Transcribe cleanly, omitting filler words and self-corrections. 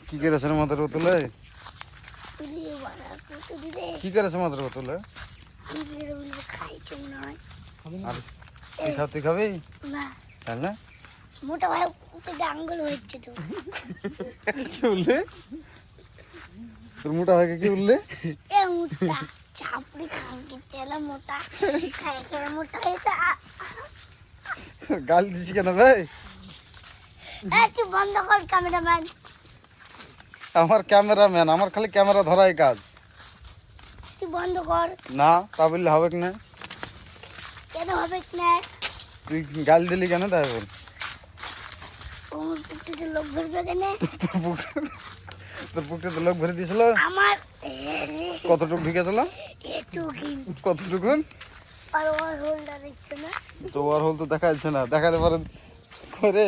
কি করেছে মাথার বোতলে? কি করেছে মাথার বোতলে? তুই খাবি না? মোটা ভাই আঙ্গুল হচ্ছে তো। কি বললে? তোর মোটা ভাইকে কি বললে? এ মোটা চাপড়ি খাঙ্কি তেলা মোটা খাই খেয়ে মোটা হয়েছে। গাল দিছি কেন ভাই? তুই বন্ধ কর ক্যামেরাম্যান। আমার ক্যামেরাম্যান, আমার খালি ক্যামেরা ধরাই কাজ। তুই বন্ধ কর। না তা বললে হবে না। কেন হবে না? তুই গাল দিলি কেন তাই বল? লোক ভরবে কেন? তোর পুকুরে তো লোক ভরে দিয়েছিল। আমার কতটুকু ঢুকেছিল? কতটুকু? আর ওর হোলটা দেখছে না। তো ওর হোল তো দেখা যাচ্ছে না, দেখালে পরে করে